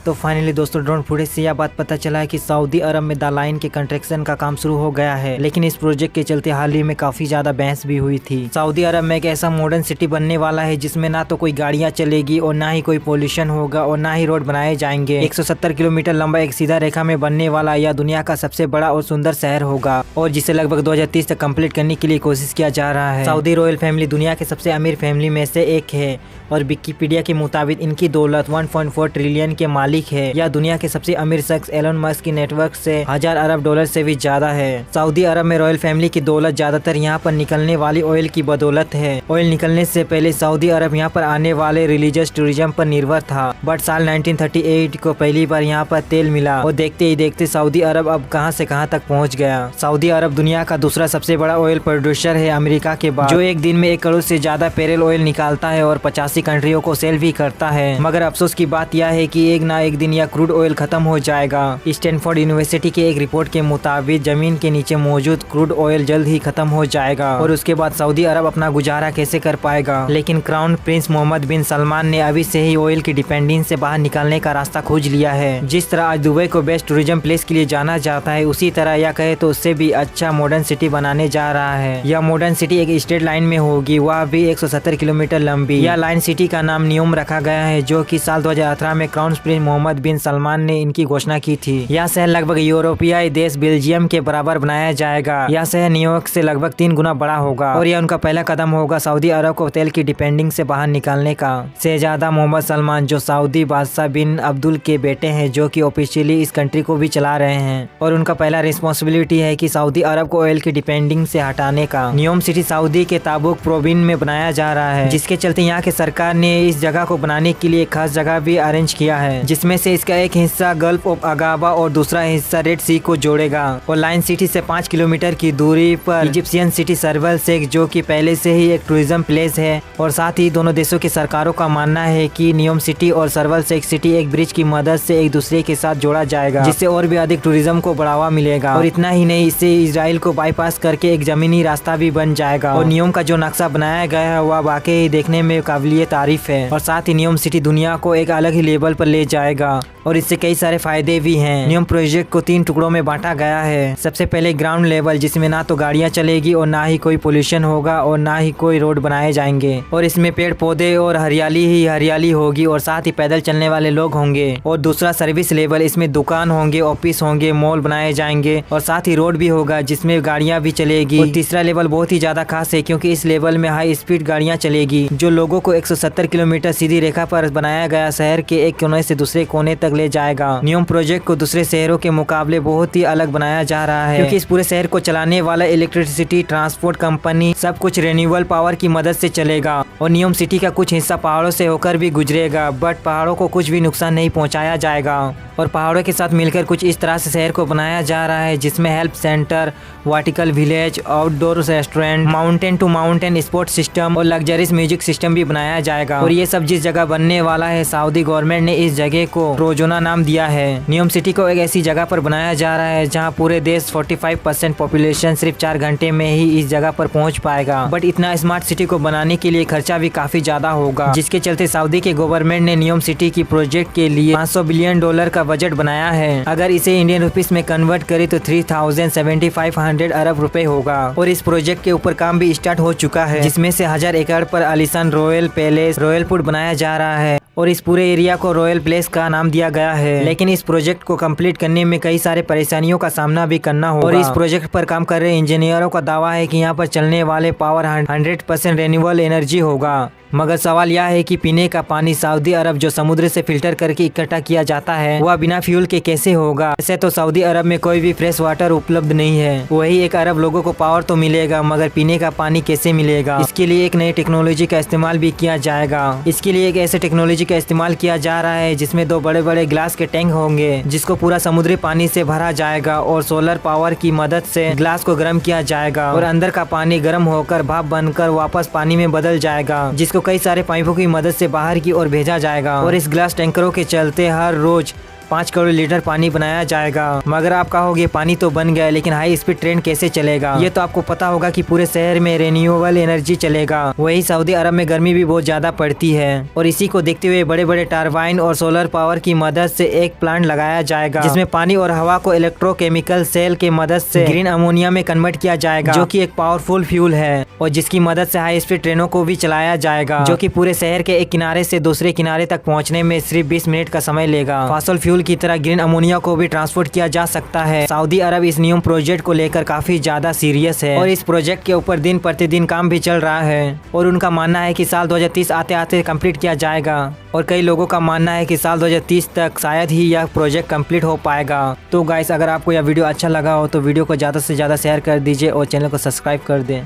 तो फाइनली दोस्तों drone footage से यह बात पता चला है कि सऊदी अरब में द लाइन के कंस्ट्रक्शन का काम शुरू हो गया है। लेकिन इस प्रोजेक्ट के चलते हाल ही में काफी ज्यादा बहस भी हुई थी। सऊदी अरब में एक ऐसा मॉडर्न सिटी बनने वाला है जिसमें ना तो कोई गाड़ियां चलेगी और ना ही कोई पोल्यूशन होगा और ना ही रोड बनाए जाएंगे। 170 किलोमीटर लंबा एक सीधा रेखा में बनने वाला यह दुनिया का सबसे बड़ा और सुंदर शहर होगा और जिसे लगभग 2030 तक कम्प्लीट करने के लिए कोशिश किया जा रहा है। सऊदी रॉयल फैमिली दुनिया के सबसे अमीर फैमिली में से एक है और विकिपीडिया के मुताबिक इनकी दौलत 1.4 ट्रिलियन के मालिक है। यह दुनिया के सबसे अमीर शख्स एलन मस्क की नेटवर्क से 1000 अरब डॉलर से भी ज्यादा है। सऊदी अरब में रॉयल फैमिली की दौलत ज्यादातर यहाँ पर निकलने वाली ऑयल की बदौलत है। ऑयल निकलने से पहले सऊदी अरब यहाँ पर आने वाले रिलीजियस टूरिज्म पर निर्भर था, बट साल 1938 को पहली बार यहाँ पर तेल मिला और देखते ही देखते सऊदी अरब अब कहाँ से कहाँ तक पहुँच गया। सऊदी अरब दुनिया का दूसरा सबसे बड़ा ऑयल प्रोड्यूसर है अमेरिका के बाद, जो एक दिन में 1 करोड़ से ज्यादा बैरल ऑयल निकालता है और 85 कंट्रियों को सेल भी करता है। मगर अफसोस की बात यह है कि एक ना एक दिन यह क्रूड ऑयल खत्म हो जाएगा। स्टैनफोर्ड यूनिवर्सिटी के एक रिपोर्ट के मुताबिक जमीन के नीचे मौजूद क्रूड ऑयल जल्द ही खत्म हो जाएगा और उसके बाद सऊदी अरब अपना गुजारा कैसे कर पाएगा। लेकिन क्राउन प्रिंस मोहम्मद बिन सलमान ने अभी से ही ऑयल की डिपेंडेंस से बाहर निकलने का रास्ता खोज लिया है। जिस तरह आज दुबई को बेस्ट टूरिज्म प्लेस के लिए जाना जाता है, उसी तरह यह कहे तो उससे भी अच्छा मॉडर्न सिटी बनाने जा रहा है। यह मॉडर्न सिटी एक स्ट्रेट लाइन में होगी, वह भी 170 किलोमीटर लंबी। यह लाइन सिटी का नाम नियोम रखा गया है, जो कि साल 2018 में क्राउन प्रिंस मोहम्मद बिन सलमान ने इनकी घोषणा की थी। यह शहर लगभग यूरोपीय देश बेल्जियम के बराबर बनाया जाएगा। यह शहर न्यूयॉर्क से लगभग 3 गुना बड़ा होगा और यह उनका पहला कदम होगा सऊदी अरब को तेल की डिपेंडिंग से बाहर निकालने का। शहजादा मोहम्मद सलमान, जो सऊदी बादशाह बिन अब्दुल के बेटे हैं, जो कि ऑफिशियली इस कंट्री को भी चला रहे हैं और उनका पहला रिस्पॉन्सिबिलिटी है कि सऊदी अरब को ऑयल की डिपेंडिंग से हटाने का। नियोम सिटी सऊदी के ताबुक प्रोविंस में बनाया जा रहा है, जिसके चलते यहाँ के सरकार ने इस जगह को बनाने के लिए एक खास जगह भी अरेंज किया है, जिसमें से इसका एक हिस्सा गल्फ ऑफ अगाबा और दूसरा हिस्सा रेड सी को जोड़ेगा। और लाइन सिटी से 5 किलोमीटर की दूरी पर इजिप्शियन सिटी सर्वल शेख, जो कि पहले से ही एक टूरिज्म प्लेस है और साथ ही दोनों देशों की सरकारों का मानना है कि नियोम सिटी और सर्वल शेख सिटी एक ब्रिज की मदद से एक दूसरे के साथ जोड़ा जाएगा, जिससे और भी अधिक टूरिज्म को बढ़ावा मिलेगा। और इतना ही नहीं, इससे इजराइल को बाईपास करके एक जमीनी रास्ता भी बन जाएगा। और नियोम का जो नक्शा बनाया गया है वह वाकई देखने में काबिलियत तारीफ है और साथ ही नियोम सिटी दुनिया को एक अलग ही लेवल पर ले जाएगा और इससे कई सारे फायदे भी हैं। नियोम प्रोजेक्ट को 3 टुकड़ों में बांटा गया है। सबसे पहले ग्राउंड लेवल, जिसमें ना तो गाड़ियां चलेगी और ना ही कोई पोल्यूशन होगा और ना ही कोई रोड बनाए जाएंगे और इसमें पेड़ पौधे और हरियाली ही हरियाली होगी और साथ ही पैदल चलने वाले लोग होंगे। और दूसरा सर्विस लेवल, इसमें दुकान होंगे, ऑफिस होंगे, मॉल बनाए जाएंगे और साथ ही रोड भी होगा जिसमें गाड़ियां भी चलेगी। और तीसरा लेवल बहुत ही ज्यादा खास है क्योंकि इस लेवल में हाई स्पीड गाड़ियां चलेगी, जो लोगों को 170 किलोमीटर सीधी रेखा पर बनाया गया शहर के एक कोने से दूसरे कोने तक ले जाएगा। नियोम प्रोजेक्ट को दूसरे शहरों के मुकाबले बहुत ही अलग बनाया जा रहा है क्योंकि इस पूरे शहर को चलाने वाला इलेक्ट्रिसिटी ट्रांसपोर्ट कंपनी सब कुछ रिन्यूएबल पावर की मदद से चलेगा। और नियोम सिटी का कुछ हिस्सा पहाड़ों से होकर भी गुजरेगा, बट पहाड़ों को कुछ भी नुकसान नहीं पहुंचाया जाएगा। और पहाड़ों के साथ मिलकर कुछ इस तरह से शहर को बनाया जा रहा है जिसमें health centre, vertical village, outdoor restaurant, mountain to mountain sport system और लग्जरियस म्यूजिक सिस्टम भी बनाया जाएगा। और ये सब जिस जगह बनने वाला है, सऊदी गवर्नमेंट ने इस जगह को रोजोना नाम दिया है। नियोम सिटी को एक ऐसी जगह पर बनाया जा रहा है जहाँ पूरे देश 45% पॉपुलेशन सिर्फ 4 घंटे में ही इस जगह पर पहुँच पाएगा। बट इतना स्मार्ट सिटी को बनाने के लिए खर्चा भी काफी ज्यादा होगा, जिसके चलते सऊदी के गवर्नमेंट ने नियोम सिटी की प्रोजेक्ट के लिए $500 बिलियन का बजट बनाया है। अगर इसे इंडियन रुपीस में कन्वर्ट करे तो 3,7500 अरब रुपए होगा। और इस प्रोजेक्ट के ऊपर काम भी स्टार्ट हो चुका है, जिसमें से 1000 एकड़ पर आलीशान रॉयल पैलेस, रॉयल फूड बनाया जा रहा है और इस पूरे एरिया को रॉयल प्लेस का नाम दिया गया है। लेकिन इस प्रोजेक्ट को कंप्लीट करने में कई सारे परेशानियों का सामना भी करना होगा। और इस प्रोजेक्ट पर काम कर रहे इंजीनियरों का दावा है कि यहाँ पर चलने वाले पावर 100% रिन्यूएबल एनर्जी होगा। मगर सवाल यह है कि पीने का पानी सऊदी अरब जो समुद्र से फिल्टर करके इकट्ठा किया जाता है वह बिना फ्यूल के कैसे होगा। ऐसे तो सऊदी अरब में कोई भी फ्रेश वाटर उपलब्ध नहीं है। वही एक अरब लोगों को पावर तो मिलेगा, मगर पीने का पानी कैसे मिलेगा। इसके लिए एक नई टेक्नोलॉजी का इस्तेमाल भी किया जाएगा। इसके लिए एक ऐसे टेक्नोलॉजी का इस्तेमाल किया जा रहा है जिसमें 2 बड़े बड़े ग्लास के टैंक होंगे, जिसको पूरा समुद्री पानी से भरा जाएगा और सोलर पावर की मदद से ग्लास को गर्म किया जाएगा और अंदर का पानी गर्म होकर भाप बनकर वापस पानी में बदल जाएगा, जिसको कई सारे पाइपों की मदद से बाहर की ओर भेजा जाएगा। और इस ग्लास टैंकरों के चलते हर रोज 5 करोड़ लीटर पानी बनाया जाएगा। मगर आप कहोगे पानी तो बन गया, लेकिन हाई स्पीड ट्रेन कैसे चलेगा? ये तो आपको पता होगा कि पूरे शहर में रिन्यूएबल एनर्जी चलेगा। वही सऊदी अरब में गर्मी भी बहुत ज्यादा पड़ती है और इसी को देखते हुए बड़े बड़े टरबाइन और सोलर पावर की मदद से एक प्लांट लगाया जाएगा, जिसमें पानी और हवा को इलेक्ट्रोकेमिकल सेल के मदद से ग्रीन अमोनिया में कन्वर्ट किया जाएगा, जो कि एक पावरफुल फ्यूल है और जिसकी मदद से हाई स्पीड ट्रेनों को भी चलाया जाएगा, जो कि पूरे शहर के एक किनारे से दूसरे किनारे तक पहुंचने में सिर्फ 20 मिनट का समय लेगा। फॉसिल फ्यूल की तरह ग्रीन अमोनिया को भी ट्रांसपोर्ट किया जा सकता है। सऊदी अरब इस न्यू प्रोजेक्ट को लेकर काफी ज्यादा सीरियस है और इस प्रोजेक्ट के ऊपर दिन प्रतिदिन काम भी चल रहा है और उनका मानना है कि साल 2030 आते आते कंप्लीट किया जाएगा और कई लोगों का मानना है कि साल 2030 तक शायद ही यह प्रोजेक्ट कंप्लीट हो पाएगा। तो गाइस, अगर आपको यह वीडियो अच्छा लगा हो तो वीडियो को ज़्यादा से ज़्यादा शेयर कर दीजिए और चैनल को सब्सक्राइब कर दें।